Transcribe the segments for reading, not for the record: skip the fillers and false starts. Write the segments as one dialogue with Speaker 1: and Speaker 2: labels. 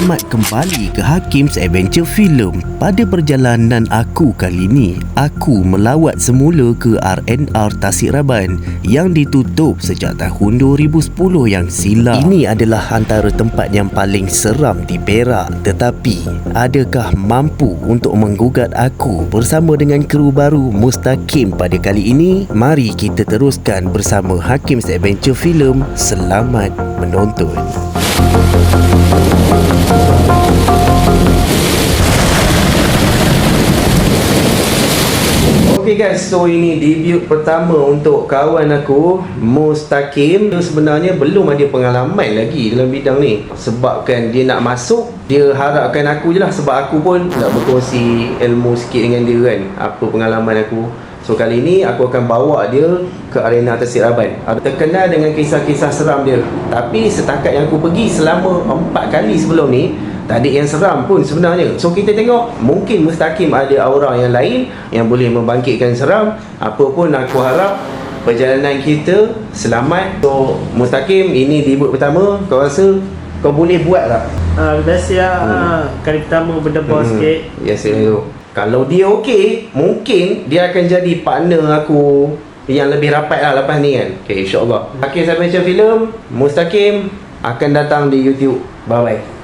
Speaker 1: Selamat kembali ke Hakim's Adventure Film. Pada perjalanan aku kali ni, aku melawat semula ke R&R Tasik Raban yang ditutup sejak tahun 2010 yang silam. Ini adalah antara tempat yang paling seram di Perak. Tetapi, adakah mampu untuk menggugat aku bersama dengan kru baru Mustaqim pada kali ini? Mari kita teruskan bersama Hakim's Adventure Film. Selamat menonton.
Speaker 2: Okay guys, so ini debut pertama untuk kawan aku, Mustaqim. Dia sebenarnya belum ada pengalaman lagi dalam bidang ni. Sebabkan dia nak masuk, dia harapkan aku je lah. Sebab aku pun nak berkongsi ilmu sikit dengan dia kan, apa pengalaman aku. So kali ni aku akan bawa dia ke arena Tasik Raban. Terkenal dengan kisah-kisah seram dia. Tapi setakat yang aku pergi selama 4 kali sebelum ni, tak ada yang seram pun sebenarnya. So kita tengok, mungkin Mustaqim ada aura yang lain yang boleh membangkitkan seram. Apa pun aku harap perjalanan kita selamat. So Mustaqim, ini debut pertama. Kau rasa kau boleh buat tak?
Speaker 3: Biasa kali pertama berdebar sikit.
Speaker 2: Biasa tu. Kalau dia okey, mungkin dia akan jadi partner aku yang lebih rapat lah lepas ni kan. Okay, insyaAllah. Hakim's Adventure Film, Mustaqim akan datang di YouTube. Bye-bye.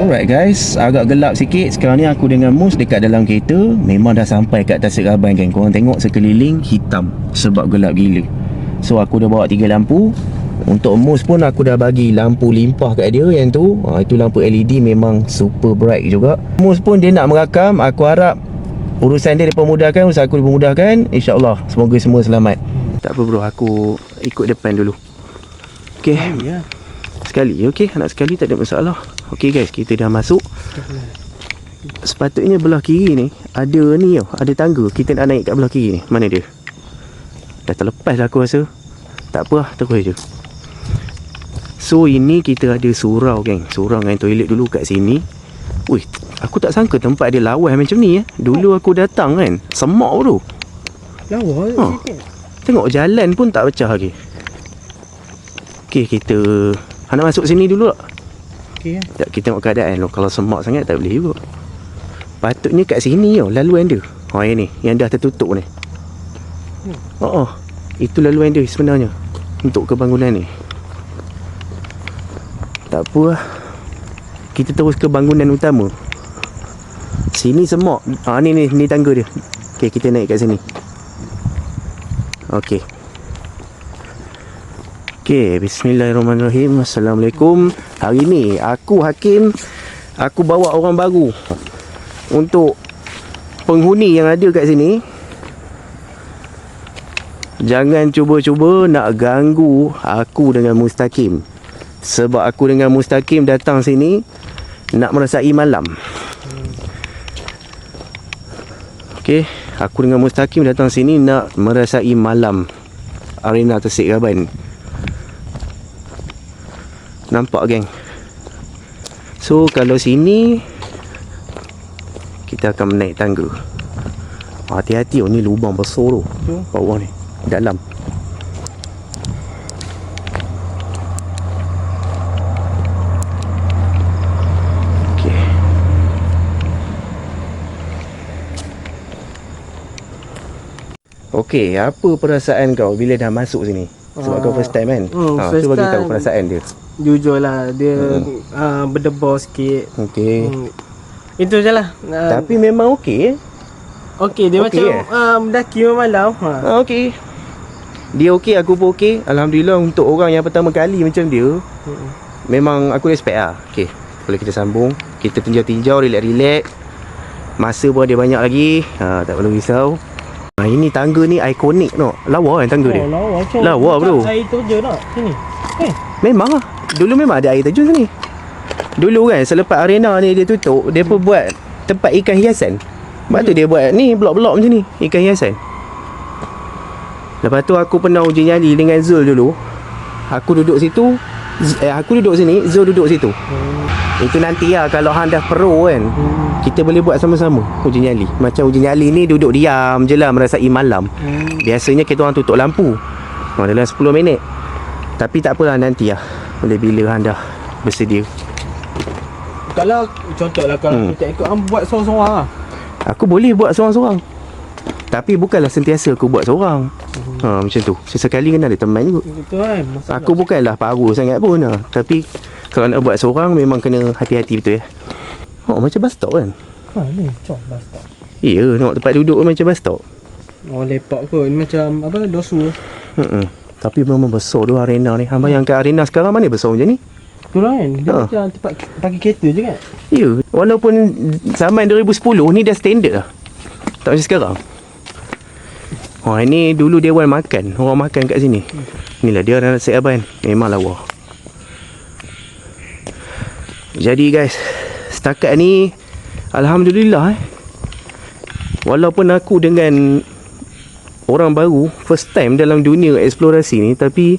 Speaker 1: Alright guys, agak gelap sikit. Sekarang ni aku dengan Mus dekat dalam kereta. Memang dah sampai kat Tasik Raban kan. Korang tengok sekeliling hitam sebab gelap gila. So aku dah bawa 3 lampu. Untuk Mus pun aku dah bagi lampu limpah kat dia yang tu. Itu lampu LED memang super bright juga. Mus pun dia nak merakam. Aku harap urusan dia dipermudahkan, urusan aku dipermudahkan. InsyaAllah semoga semua selamat. Tak apa bro, aku ikut depan dulu. Okay, sekali, okay? Nak sekali tak ada masalah. Okay guys, kita dah masuk. Sepatutnya belah kiri ni ada ni tau, ada tangga. Kita nak naik kat belah kiri ni. Mana dia? Dah terlepas lah aku rasa. Tak apa lah, terus je. So ini kita ada surau geng. Surau dengan toilet dulu kat sini. Wih, aku tak sangka tempat dia lawas macam ni. Dulu aku datang kan, semak tu.
Speaker 3: Lawas sikit.
Speaker 1: Tengok jalan pun tak pecah lagi. Okay, kita nak masuk sini dulu tak?
Speaker 3: Okay,
Speaker 1: tak, kita tengok keadaan. Kalau semak sangat tak boleh juga. Patutnya kat sini tau laluan dia. Yang ni, yang dah tertutup ni. Itu laluan dia sebenarnya untuk ke bangunan ni. Tak apa lah, kita terus ke bangunan utama. Sini semak. Ni tangga dia. Okay, kita naik kat sini. Okay. Okay, bismillahirrahmanirrahim. Assalamualaikum. Hari ni aku Hakim, aku bawa orang baru untuk penghuni yang ada kat sini. Jangan cuba-cuba nak ganggu aku dengan Mustaqim. Sebab aku dengan Mustaqim datang sini nak merasai malam. Okay, aku dengan Mustaqim datang sini nak merasai malam arena Tasik Raban. Nampak geng. So kalau sini kita akan menaik tangga. Hati-hati ni lubang besar tu. Bawah ni, dalam. Okey. Okey, apa perasaan kau bila dah masuk sini? Sebab kau first time kan?
Speaker 3: First
Speaker 1: bagi
Speaker 3: time,
Speaker 1: tahu perasaan dia.
Speaker 3: jujur lah, dia berdebar sikit.
Speaker 1: Okey.
Speaker 3: Itu je lah.
Speaker 1: Tapi memang okey.
Speaker 3: Okey, dia
Speaker 1: okey,
Speaker 3: macam mendaki malam.
Speaker 1: Okey. Dia okey, aku pun okey. Alhamdulillah untuk orang yang pertama kali macam dia. Memang aku respect lah. Okey, boleh kita sambung. Kita tinjau-tinjau, relax-relax. Masa pun ada banyak lagi. Tak perlu risau. Ini tangga ni ikonik no. Lawa kan tangga dia? Lawa bro.
Speaker 3: Air terjun tak sini?
Speaker 1: Memang lah. Dulu memang ada air terjun sini. Dulu kan selepas arena ni dia tutup, dia pun buat tempat ikan hiasan. Lepas tu dia buat ni blok-blok macam ni, ikan hiasan. Lepas tu aku pernah uji nyali dengan Zul dulu. Aku duduk situ,
Speaker 2: Aku duduk sini, Zul duduk situ. Itu nanti lah kalau hang dah pro kan, kita boleh buat sama-sama uji nyali. Macam uji nyali ni duduk diam je lah, merasai malam. Biasanya kita orang tutup lampu dalam 10 minit. Tapi tak apalah, nanti lah, boleh bila hang dah bersedia.
Speaker 3: Kalau contohlah kalau aku tak ikut, hang buat seorang-seorang lah.
Speaker 2: Aku boleh buat seorang-seorang, tapi bukanlah sentiasa aku buat seorang. Macam tu. Sesekali kena ada teman juga.
Speaker 3: Itu kan masalah.
Speaker 2: Aku bukanlah paru sangat pun lah. Tapi kalau nak buat seorang memang kena hati-hati betul ya. Macam bus stop kan.
Speaker 3: Ni macam bus stop.
Speaker 2: Ya, nak tempat duduk pun macam bus stop.
Speaker 3: Lepak kot. Ni macam apa, dosu.
Speaker 2: Tapi memang besar tu arena ni. Hang bayangkan arena sekarang mana besar macam ni.
Speaker 3: Betul kan? Dia macam tempat parking kereta je kan?
Speaker 2: Ya, walaupun zaman 2010 ni dah standard lah. Tak macam sekarang. Ini dulu dewan makan. Orang makan kat sini. Inilah dia orang nasi aban. Memang lawa. Jadi guys, setakat ni alhamdulillah walaupun aku dengan orang baru, first time dalam dunia eksplorasi ni, tapi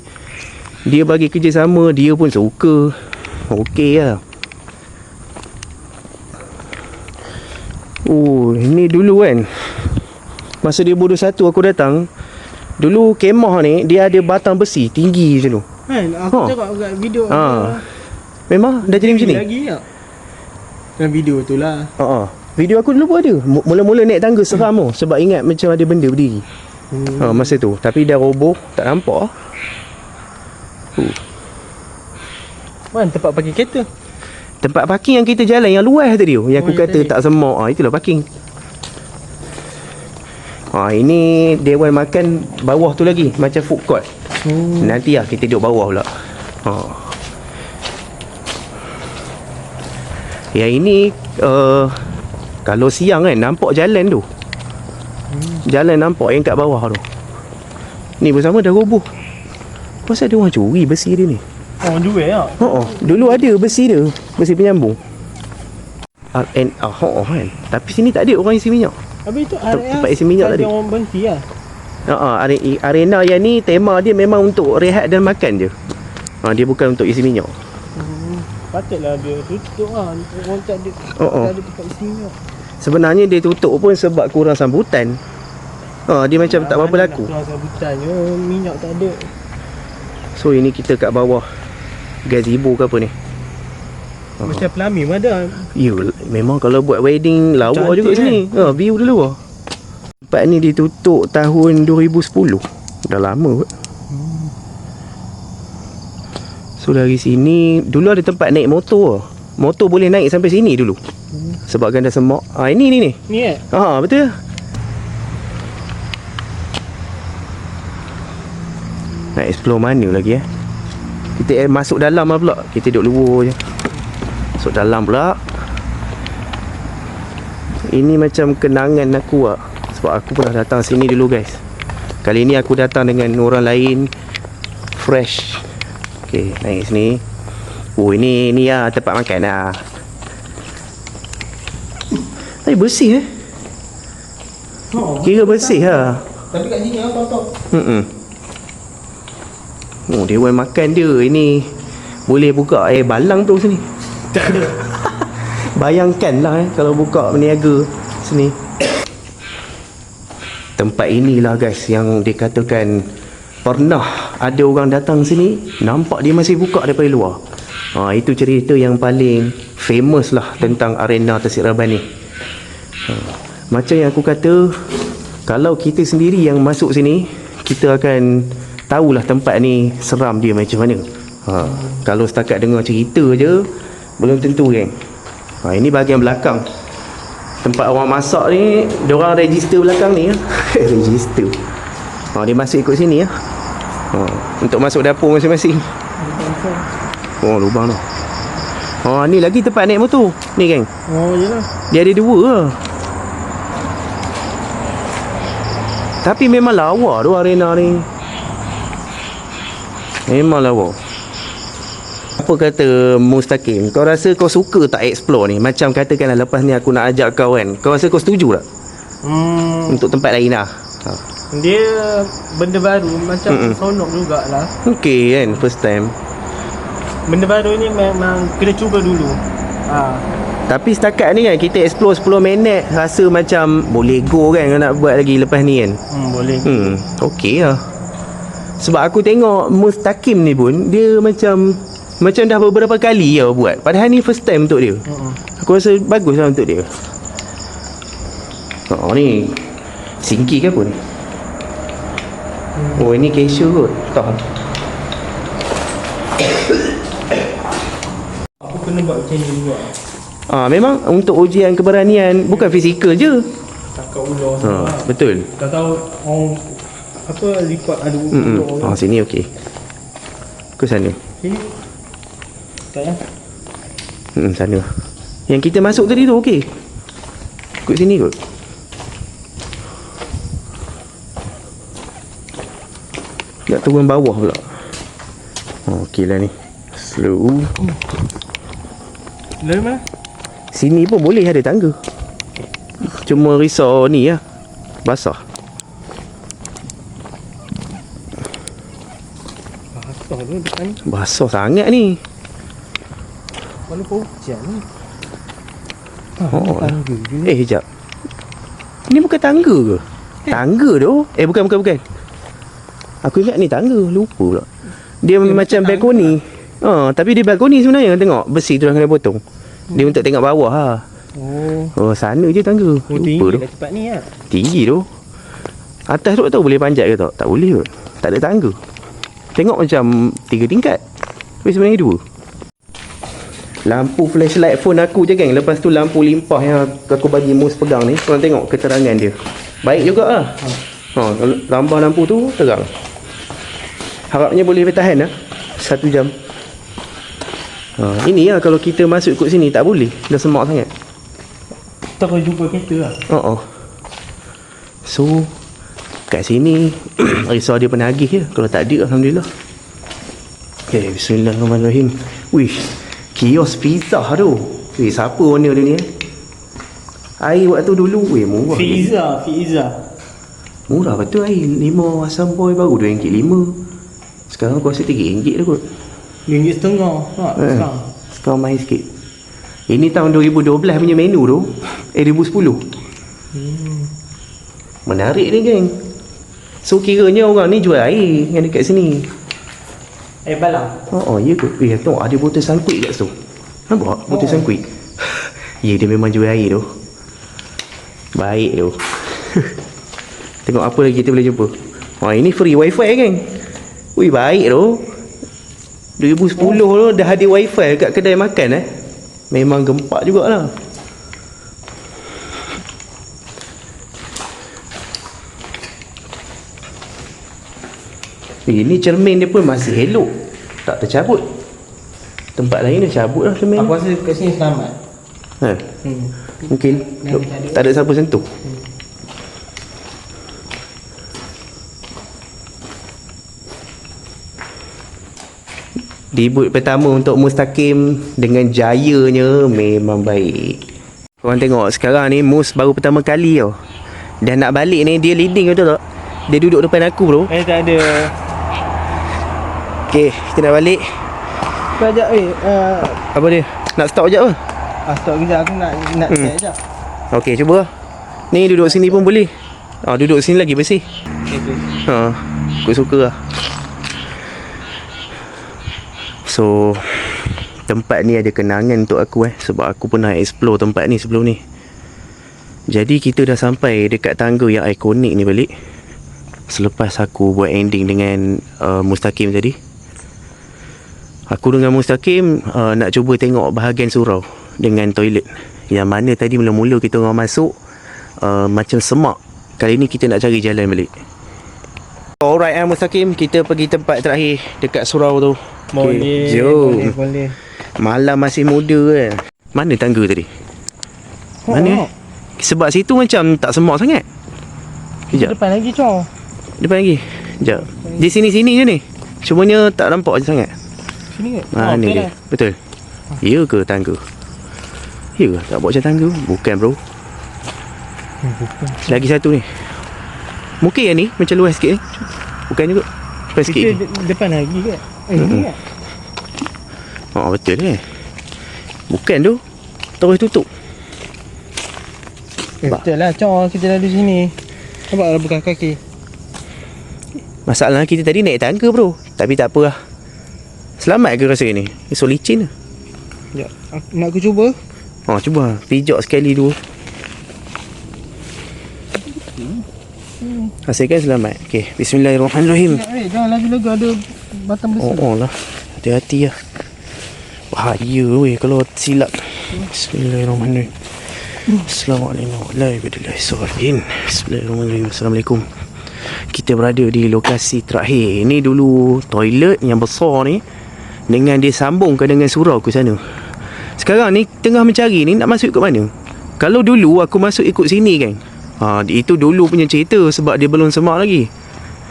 Speaker 2: dia bagi kerjasama, dia pun suka. Okey lah. Ini dulu kan, masa 2021 aku datang, dulu kemah ni dia ada batang besi tinggi macam tu.
Speaker 3: Kan? Aku tengok kat video.
Speaker 2: Memang dah jadi macam ni.
Speaker 3: Lagi tak? Dalam video tu lah.
Speaker 2: Video aku dulu pun ada. Mula-mula naik tangga seram tu, sebab ingat macam ada benda berdiri. Masa tu. Tapi dah roboh, tak nampak lah.
Speaker 3: Mana tempat parking kereta?
Speaker 2: Tempat parking yang kita jalan, yang luas tadi tu, yang aku kata tak semak. Itulah parking. Ini dewan makan bawah tu lagi, macam food court. Nanti lah kita duduk bawah pula. Yang ini kalau siang kan nampak jalan tu. Jalan nampak yang kat bawah tu. Ni bersama dah roboh. Pasal ada orang curi besi dia ni.
Speaker 3: Orang jual tak?
Speaker 2: Dulu ada besi dia, besi penyambung. Kan. Tapi sini tak ada orang isi minyak.
Speaker 3: Habis tu
Speaker 2: tempat isi minyak tadi.
Speaker 3: Orang berhenti lah.
Speaker 2: Arena yang ni tema dia memang untuk rehat dan makan je. Dia bukan untuk isi minyak.
Speaker 3: Patutlah dia tutup lah. Orang tak ada tempat isi minyak.
Speaker 2: Sebenarnya dia tutup pun sebab kurang sambutan. Dia macam tak apa-apa laku.
Speaker 3: Kurang sambutan je, minyak tak ada.
Speaker 2: So ini kita kat bawah gazebo ke apa ni.
Speaker 3: Macam Pelami pun ada.
Speaker 2: Ya, memang kalau buat wedding lawa juga sini. View dia lawa. Tempat ni ditutup tahun 2010. Dah lama kot. So dari sini, dulu ada tempat naik motor. Motor boleh naik sampai sini dulu. Sebabkan dah semak. Ini ni.
Speaker 3: Ni
Speaker 2: betul. Nak explore mana lagi Kita masuk dalam lah pula. Kita duduk luar je. Masuk dalam pula. Ini macam kenangan aku lah. Sebab aku pernah datang sini dulu guys. Kali ni aku datang dengan orang lain, fresh. Okay, naik sini. Ini lah tempat makan lah. Tapi bersih kira bersih lah.
Speaker 3: Tapi kat sini top.
Speaker 2: Dewan makan dia. Ini boleh buka air balang tu sini.
Speaker 3: Tak ada.
Speaker 2: Bayangkanlah kalau buka berniaga sini. Tempat inilah guys yang dikatakan pernah ada orang datang sini, nampak dia masih buka daripada luar. Itu cerita yang paling famous lah tentang arena Tasik Raban ni. Macam yang aku kata, kalau kita sendiri yang masuk sini, kita akan tahulah tempat ni seram dia macam mana. Kalau setakat dengar cerita je, belum tentu kan. Ini bahagian belakang. Tempat orang masak ni, diorang register belakang ni. Register. Dia masuk ikut sini untuk masuk dapur masing-masing. Lubang tu. Ni lagi tempat naik motor. Ni geng.
Speaker 3: Yelah.
Speaker 2: Dia ada dua lah. Tapi memang lawa tu arena ni. Memang lawa. Apa kata Mustaqim, kau rasa kau suka tak explore ni? Macam katakanlah lepas ni aku nak ajak kau kan, kau rasa kau setuju tak? Untuk tempat lain lah.
Speaker 3: Dia benda baru, macam seronok jugalah.
Speaker 2: Okay kan, first time.
Speaker 3: Benda baru ni memang kena cuba dulu.
Speaker 2: Tapi setakat ni kan kita explore 10 minit rasa macam boleh go kan kalau nak buat lagi lepas ni kan.
Speaker 3: Boleh.
Speaker 2: Okey lah. Sebab aku tengok Mustaqim ni pun dia macam dah beberapa kali dia buat. Padahal ni first time untuk dia. Aku rasa bagus lah untuk dia. Oh ni singki ke apa ni? Oh ini cashew kot. Tak.
Speaker 3: Aku kena buat macam ni juga.
Speaker 2: Memang untuk ujian keberanian bukan fizikal je.
Speaker 3: Takut ular semua.
Speaker 2: Betul.
Speaker 3: Tak tahu orang apa lipat ada ular.
Speaker 2: Sini okey. Ke sana.
Speaker 3: Sini. Tak ya?
Speaker 2: Sana. Yang kita masuk tadi tu okey. Ikut sini kot. Nak turun bawah pula. Okey lah ni. Slow.
Speaker 3: Dari mana?
Speaker 2: Sini pun boleh ada tangga. Cuma risau ni lah. Basah.
Speaker 3: Basah tu depan ni.
Speaker 2: Basah sangat ni.
Speaker 3: Mana pun hujan ni.
Speaker 2: Oh.
Speaker 3: Tangga je.
Speaker 2: Sekejap. Ni bukan tangga ke? Tangga tu? Bukan. Aku ingat ni tangga. Lupa pula. Dia macam balkoni. Tapi dia balkoni sebenarnya. Tengok besi tu dah kena potong. Dia untuk tengok bawah lah. Oh sana je tangga. Lupa
Speaker 3: tinggi
Speaker 2: tu.
Speaker 3: lah tempat ni lah.
Speaker 2: Tinggi tu. Atas tu tahu boleh panjat ke tak? Tak boleh kot. Tak ada tangga. Tengok macam 3 tingkat. Tapi sebenarnya 2. Lampu flashlight phone aku je geng. Lepas tu lampu limpah yang aku bagi Mus pegang ni. Korang tengok keterangan dia. Baik juga lah. Tambah lampu tu terang. Harapnya boleh bertahan lah 1 jam. Ini lah kalau kita masuk ikut sini tak boleh. Dah semak sangat.
Speaker 3: Tak boleh jumpa kereta lah.
Speaker 2: So kat sini risau dia penagih je. Kalau tak ada alhamdulillah. Okay, bismillahirrahmanirrahim. Wish, kios pizza tu. Siapa owner dia ni air waktu dulu murah.
Speaker 3: Fiza.
Speaker 2: Murah betul air. 5 asam boy baru RM2.5. Sekarang aku rasa RM3 dah kot.
Speaker 3: RM1.5.
Speaker 2: Sekarang mahal sikit. Ini tahun 2012 punya menu tu. 2010. Menarik ni geng. So kiranya orang ni jual air yang dekat sini.
Speaker 3: Air balang.
Speaker 2: Ya ke? Tengok ada botol sangkuik kat situ. Nampak botol sangkuik? Ya dia memang jual air tu. Baik tu. Tengok apa lagi kita boleh jumpa. Ini free wifi geng. Baik tu. 2010 tu dah ada wifi kat kedai makan Memang gempak jugalah. Ini cermin dia pun masih elok. Tak tercabut. Tempat lain dia cabut lah cermin.
Speaker 3: Aku rasa kat sini selamat.
Speaker 2: Mungkin tak ada siapa sentuh. Debut pertama untuk Mustaqim dengan jayanya memang baik. Korang tengok sekarang ni Mus baru pertama kali tau. Dan nak balik ni dia leading betul tak? Dia duduk depan aku bro.
Speaker 3: Tak ada.
Speaker 2: Okay, kita nak balik.
Speaker 3: Sekejap
Speaker 2: Apa dia? Nak stop sekejap ke?
Speaker 3: stop kejap aku nak check sekejap.
Speaker 2: Okay, cuba. Ni duduk sini pun boleh. Duduk sini lagi bersih.
Speaker 3: Okay.
Speaker 2: Aku suka lah. So tempat ni ada kenangan untuk aku sebab aku pernah explore tempat ni sebelum ni. Jadi kita dah sampai dekat tangga yang ikonik ni balik. Selepas aku buat ending dengan Mustaqim tadi. Aku dengan Mustaqim nak cuba tengok bahagian surau dengan toilet. Yang mana tadi mula-mula kita orang masuk macam semak. Kali ni kita nak cari jalan balik. Alright Mustaqim, kita pergi tempat terakhir dekat surau tu.
Speaker 3: Boleh,
Speaker 2: jom.
Speaker 3: boleh.
Speaker 2: Malam masih muda kan. Mana tangga tadi? Mana? Sebab situ macam tak semak sangat. Sekejap.
Speaker 3: Depan lagi Cong.
Speaker 2: Depan lagi. Sekejap. Di sini-sini je ni. Cumanya tak nampak je sangat.
Speaker 3: Sini ke?
Speaker 2: Mana
Speaker 3: okay
Speaker 2: dia?
Speaker 3: Lah.
Speaker 2: Betul. Ya ke tangga? Ya ke? Tak buat macam tangga? Bukan bro. Lagi satu ni. Mungkin yang ni macam luas sikit ni. Bukan juga. Depan sikit.
Speaker 3: Depan lagi ke? Ini ke?
Speaker 1: Betul bukan tu terus tutup.
Speaker 3: Betul lah, Cong, kita lalu sini. Nampak lah bekas kaki.
Speaker 1: Masalah kita tadi naik tangga bro. Tapi tak apa lah. Selamat ke rasa ni? So licin lah.
Speaker 3: Sekejap, nak aku cuba?
Speaker 1: Cuba pijak sekali dulu. Hasilkan selamat. Okay, bismillahirrahmanirrahim.
Speaker 3: Jangan lagi-lagi ada batang besi.
Speaker 1: Lah. Hati-hati lah. Bahaya weh kalau silap. Bismillahirrahmanirrahim. Bismillahirrahmanirrahim. Assalamualaikum. Kita berada di lokasi terakhir. Ini dulu toilet yang besar ni, dengan dia sambungkan dengan surau ke sana. Sekarang ni tengah mencari ni nak masuk ke mana. Kalau dulu aku masuk ikut sini kan, itu dulu punya cerita sebab dia belum semak lagi.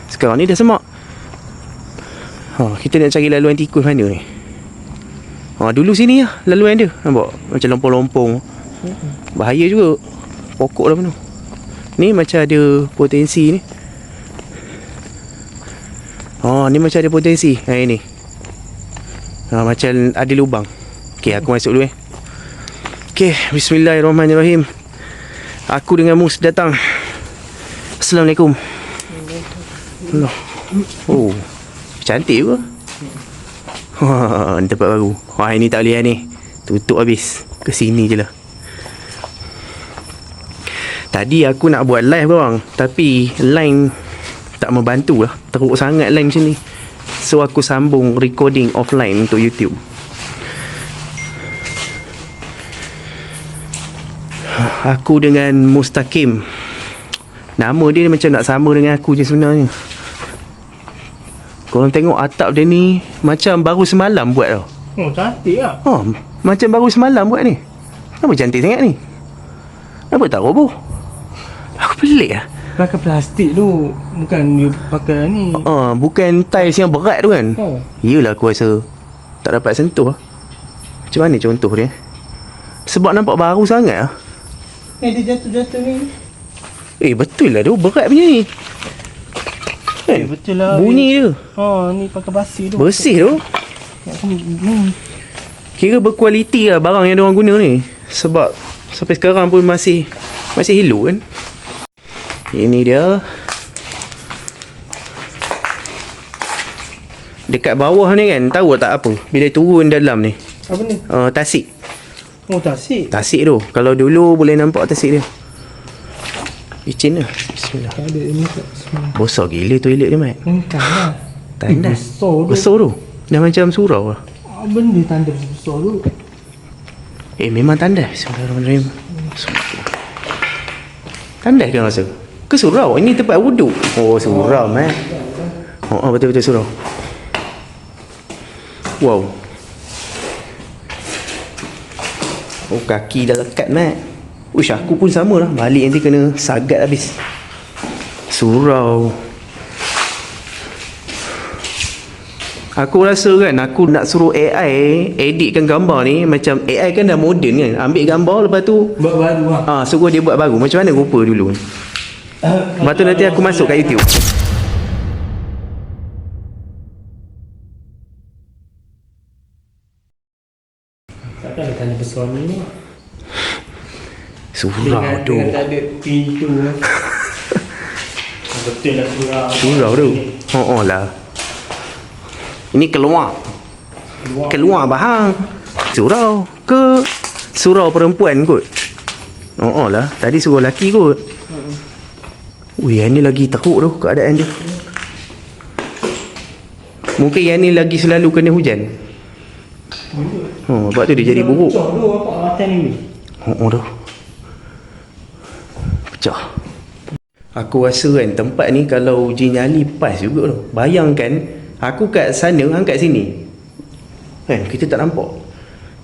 Speaker 1: Sekarang ni dah semak. Kita nak cari laluan tikus mana ni. Dulu sini lah laluan dia. Nampak macam lompong-lompong. Bahaya juga. Pokok lah penuh. Ni macam ada potensi ni. Ni macam ada potensi. Ini macam ada lubang. Okay, aku masuk dulu Okay, bismillahirrahmanirrahim. Aku dengan Mus datang. Assalamualaikum. Allah. Cantik ke? Ni tempat baru. Ini tak boleh ni. Tutup habis. Ke sini je lah. Tadi aku nak buat live bang, tapi line tak membantu lah. Teruk sangat line macam ni. So aku sambung recording offline untuk YouTube. Aku dengan Mustaqim. Nama dia macam nak sama dengan aku je sebenarnya. Korang tengok atap dia ni macam baru semalam buat tau.
Speaker 3: Cantik lah.
Speaker 1: Macam baru semalam buat ni. Kenapa cantik sangat ni? Kenapa tak roboh? Aku pelik lah.
Speaker 3: Pakai plastik tu. Bukan dia pakai ni.
Speaker 1: Bukan tiles yang berat tu kan. Yelah aku rasa tak dapat sentuh lah. Macam mana contoh dia? Sebab nampak baru sangat lah.
Speaker 3: Dia jatuh-jatuh ni.
Speaker 1: Betul lah tu. Berat punya ni kan?
Speaker 3: Betul lah.
Speaker 1: Bunyi dia.
Speaker 3: Ni pakai basi tu.
Speaker 1: Bersih tu. Kira berkualiti lah barang yang diorang guna ni. Sebab sampai sekarang pun masih hello kan. Ini dia. Dekat bawah ni kan, tahu tak apa bila turun dalam ni?
Speaker 3: Apa ni?
Speaker 1: Tasik.
Speaker 3: Tasik.
Speaker 1: Tasik tu. Kalau dulu boleh nampak tasik dia. Licin lah. Bismillah.
Speaker 3: Ada ini kat.
Speaker 1: Besar gila toilet dia, Mat.
Speaker 3: Entah lah.
Speaker 1: Tandas.
Speaker 3: Besar
Speaker 1: tu. Dah macam surau lah.
Speaker 3: Benda tandas besar tu.
Speaker 1: Memang tandas. Bismillahirrahmanirrahim. Tandas kan rasa? Ke surau? Ini tempat wuduk. Surau, Mat. Betul-betul surau. Wow. Kaki dah lekat, Mat. Uish, aku pun sama lah. Balik nanti kena sagat habis. Surau. Aku rasa kan, aku nak suruh AI editkan gambar ni. Macam AI kan dah moden kan. Ambil gambar, lepas tu
Speaker 3: buat baru lah.
Speaker 1: suruh dia buat baru. Macam mana rupa dulu. Lepas tu nanti aku masuk kat YouTube.
Speaker 3: Takkan ada tanda besar ni.
Speaker 1: Surau tu.
Speaker 3: Dengan tak ada pintu. Betul lah surau.
Speaker 1: Surau tu. Lah. Ini keluar bahang. Surau ke surau perempuan kot. Lah. Tadi surau lelaki kot. Yang ni lagi teruk tu keadaan dia. Mungkin yang ni lagi selalu kena hujan. Sebab tu dia jadi buruk. Tu. Pecah. Aku rasa kan tempat ni kalau uji nyali pas juga tu. Bayangkan aku kat sana, hang kat sini. Kan kita tak nampak.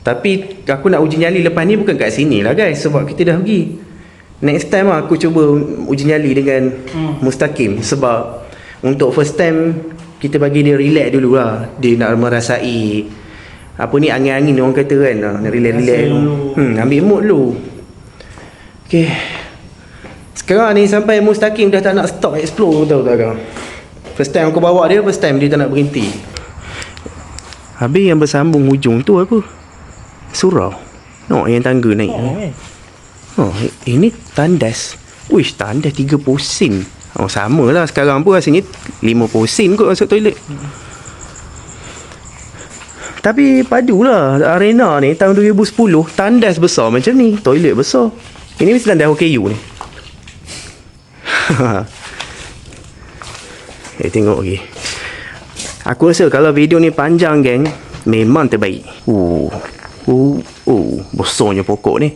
Speaker 1: Tapi aku nak uji nyali lepas ni bukan kat sini lah guys, sebab kita dah pergi. Next time aku cuba uji nyali dengan Mustaqim. Sebab untuk first time kita bagi dia relax dulu lah. Dia nak merasai apa ni, angin-angin orang kata kan. Relax-relax ambil mood dulu. Okay. Sekarang ni sampai Mustaqim dah tak nak stop explore, tahu tak kau? First time aku bawa dia, first time dia tak nak berhenti. Habis yang bersambung hujung tu apa? Surau. Nampak yang tangga naik. Ini tandas. Uish, tandas 30 sen. Sama lah sekarang pun rasanya 50 sen kot masuk toilet. Tapi padulah arena ni tahun 2010 tandas besar macam ni, toilet besar. Ini mesti tandas OKU ni. Tengok lagi. Aku rasa kalau video ni panjang geng, memang terbaik. Besarnya pokok ni.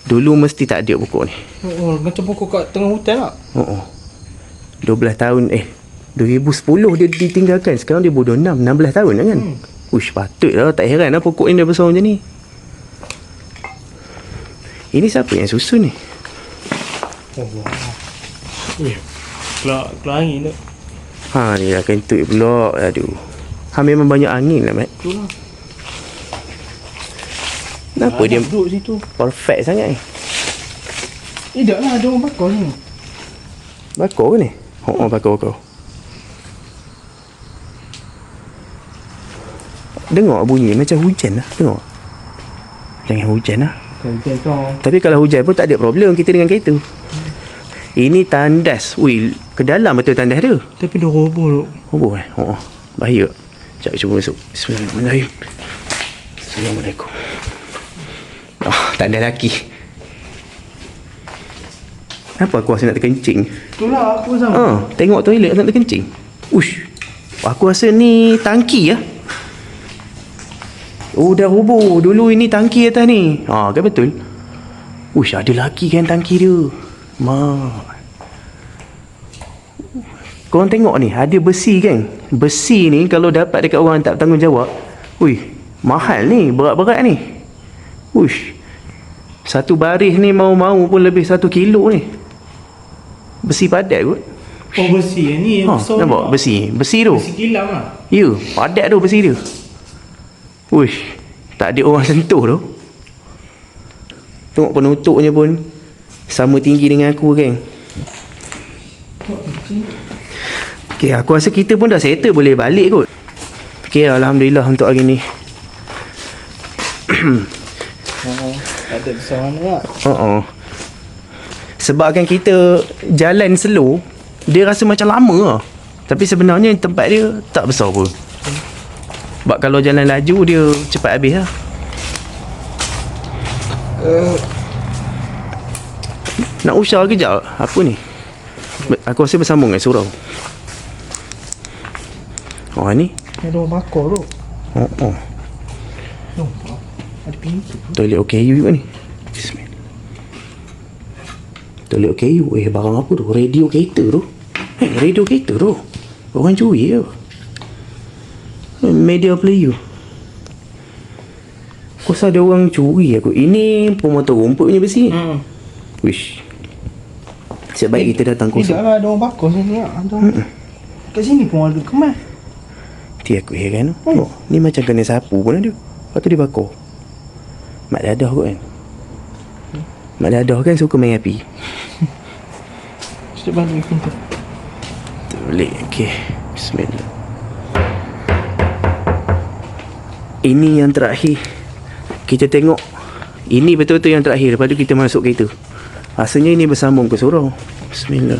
Speaker 1: Dulu mesti tak ada pokok ni.
Speaker 3: Macam pokok kat tengah hutan tak?
Speaker 1: 12 tahun 2010 dia ditinggalkan. Sekarang dia bodoh 16 tahun kan. Uish, patutlah, tak heran lah pokok ni dah besar macam ni. Ini siapa yang susun ni?
Speaker 3: Keluar angin tak?
Speaker 1: Ni dah kentut pula. Aduh. Memang banyak angin lah, Mat.
Speaker 3: Itulah.
Speaker 1: Kenapa dia
Speaker 3: duduk situ?
Speaker 1: perfect sangat ni?
Speaker 3: Tidak lah, ada orang bakar ni.
Speaker 1: Bakar ke ni? Bakar. Dengar bunyi macam hujan lah. Tengok. Jangan hujan lah.
Speaker 3: Hujan tu.
Speaker 1: Tapi kalau hujan pun tak ada problem kita dengan kereta. Ini tandas. Ui, ke dalam betul tandas dia.
Speaker 3: Tapi dah roboh tu.
Speaker 1: Roboh bahaya. Sekejap cuba masuk. Bismillahirrahmanirrahim. Assalamualaikum. Tandas lelaki. Kenapa aku rasa nak terkencing?
Speaker 3: Itulah aku sama.
Speaker 1: Tengok toilet nak terkencing. Ush. Aku rasa ni tangki lah. Dah roboh. Dulu ini tangki atas ni. Kan betul. Ush, ada lelaki kan tangki dia. Korang tengok ni, ada besi kan. Besi ni kalau dapat dekat orang tak bertanggungjawab, mahal ni, berat-berat ni. Uish, satu baris ni mau-mau pun lebih 1 kilo ni. Besi padat kot.
Speaker 3: Besi ni yang besar.
Speaker 1: Nampak besi tu.
Speaker 3: Besi kilam lah.
Speaker 1: Ya, padat tu besi dia. Uish, tak ada orang sentuh tu. Tengok penutupnya pun sama tinggi dengan aku kan. Okay, aku rasa kita pun dah settle, boleh balik kot. Okay, Alhamdulillah untuk hari ni.
Speaker 3: Ada besar mana tak?
Speaker 1: Sebab kan kita jalan slow, dia rasa macam lama lah. Tapi sebenarnya tempat dia tak besar pun. Sebab kalau jalan laju dia cepat habis lah. Nak usah kejap. Apa ni? Aku rasa bersambung dengan surau. Ni
Speaker 3: ada orang bakar tu. Ada pintu.
Speaker 1: Toilet OKU juga ni. Bismillah. Toilet OKU. Barang apa tu? Radio kereta tu. Radio kereta tu. Orang curi ke? Media player. Aku rasa ada orang curi aku. Ini pemotor rumput punya besi. Wish. Sebaik kita datang kosong.
Speaker 3: Tidak lah, ada orang bakar sini. Kat sini pun ada kemas.
Speaker 1: Aku heran tu. Ni macam kena sapu pun ada. Lepas tu dia bakar. Mak dadah kot kan. Mak dadah kan suka main api.
Speaker 3: Kita balik pintu.
Speaker 1: Boleh. Okay. Bismillah. Ini yang terakhir. Kita tengok. Ini betul-betul yang terakhir. Lepas tu kita masuk kereta. Rasanya ini bersambung ke surau. Bismillah.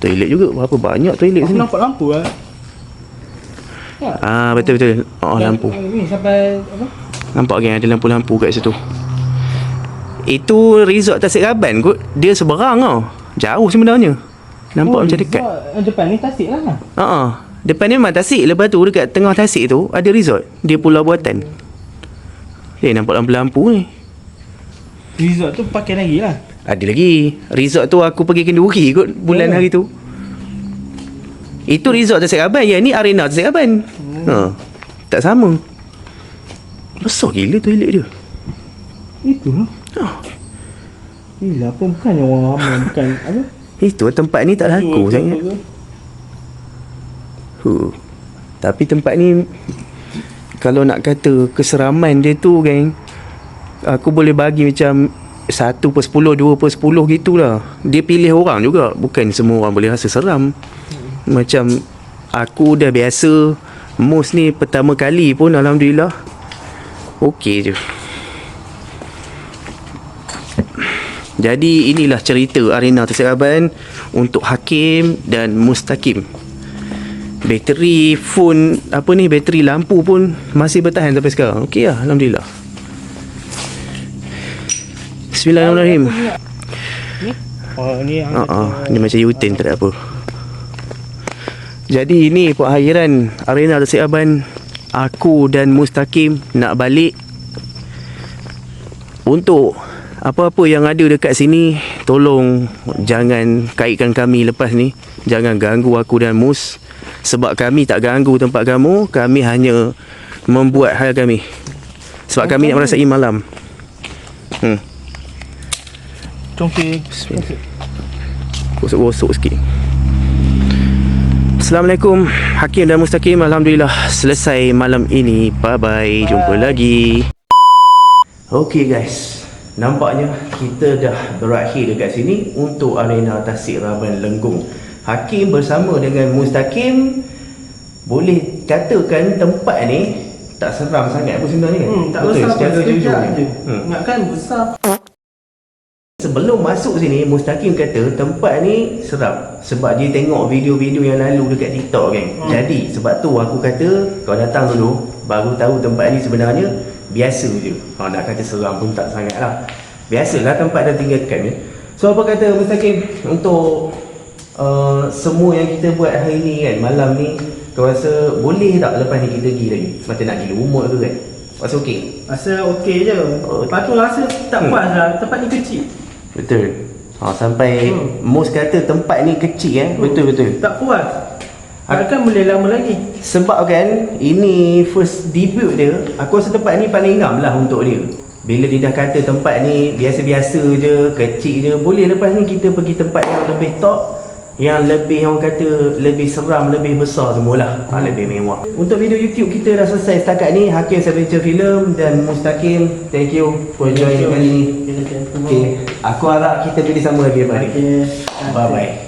Speaker 1: Toilet juga. Berapa banyak toilet sini.
Speaker 3: Nampak lampu lah.
Speaker 1: Betul-betul. Lampu.
Speaker 3: Ni sampai apa?
Speaker 1: Nampak kan ada lampu-lampu kat situ. Itu resort Tasik Raban kot. Dia seberang tau. Jauh sebenarnya. Nampak macam dekat.
Speaker 3: Depan ni Tasik lah.
Speaker 1: Depan ni memang Tasik. Lepas tu dekat tengah Tasik tu ada resort. Dia pulau buatan. Nampak lampu-lampu ni.
Speaker 3: Resort tu pakai lagi lah.
Speaker 1: Ada lagi. Resort tu aku pergi kenduri kot bulan hari tu. Itu resort Tasik Raban. Yang ni arena Tasik Raban. Tak sama. Besar gila toilet dia.
Speaker 3: Itulah. Gila pun bukannya orang ramai. Bukan apa.
Speaker 1: Itu tempat ni tak laku sangat. Tapi tempat ni kalau nak kata keseraman dia tu geng, aku boleh bagi macam 1/10, 2/10 gitulah. Dia pilih orang juga. Bukan semua orang boleh rasa seram. Macam Aku dah biasa. Mus ni pertama kali pun alhamdulillah okey je. Jadi inilah cerita arena terseraban untuk Hakim dan Mustaqim. Bateri phone bateri lampu pun masih bertahan sampai sekarang. Okey lah, alhamdulillah. Bismillahirrahmanirrahim.
Speaker 3: Oh ni yang
Speaker 1: Ni macam U-turn, tak ada apa. Jadi ini perakhiran arena terseraban. Aku dan Mustaqim nak balik. Untuk apa-apa yang ada dekat sini, tolong jangan kaitkan kami lepas ni. Jangan ganggu aku dan Mus. Sebab kami tak ganggu tempat kamu. Kami hanya membuat hal kami. Sebab kami nak merasai malam.
Speaker 3: congkir.
Speaker 1: Gosok-gosok sikit. Assalamualaikum Hakim dan Mustaqim. Alhamdulillah selesai malam ini. Bye-bye. Jumpa lagi. Okay guys, nampaknya kita dah berakhir dekat sini untuk arena Tasyiraban Lenggong. Hakim bersama dengan Mustaqim. Boleh katakan tempat ni tak seram sangat pun sebenarnya kan?
Speaker 3: Tak
Speaker 1: betul,
Speaker 3: besar
Speaker 1: secara
Speaker 3: pun,
Speaker 1: jujur
Speaker 3: sekejap
Speaker 1: ni.
Speaker 3: je. Ingatkan besar.
Speaker 1: Sebelum masuk sini, Mustaqim kata tempat ni seram sebab dia tengok video-video yang lalu dekat TikTok kan. Jadi sebab tu aku kata kau datang dulu baru tahu tempat ni sebenarnya biasa je. Nak kata seram pun tak sangat lah. Biasalah tempat dah tinggalkan ya. So apa kata Mustaqim untuk semua yang kita buat hari ni kan, malam ni, kau rasa boleh tak lepas ni kita pergi lagi? Macam nak pergi rumah tu kan? Rasa okey?
Speaker 3: Rasa okey je. Lepas tu rasa tak puas lah. Tempat ni kecil.
Speaker 1: Betul. Sampai Mus kata tempat ni kecil Betul-betul.
Speaker 3: Tak puas. Takkan boleh lama lagi.
Speaker 1: Sebab kan ini first debut dia. Aku rasa tempat ni paling ngam lah untuk dia. Bila dia dah kata tempat ni biasa-biasa je, kecil je, boleh lepas ni kita pergi tempat yang lebih top, yang lebih orang kata lebih seram, lebih besar semualah, lebih mewah. Untuk video YouTube kita dah selesai setakat ni. Hakim Adventure Film dan Mustaqim, thank you for joining kali ni. Okay, aku harap kita pilih sama lagi lepas ni. Bye bye.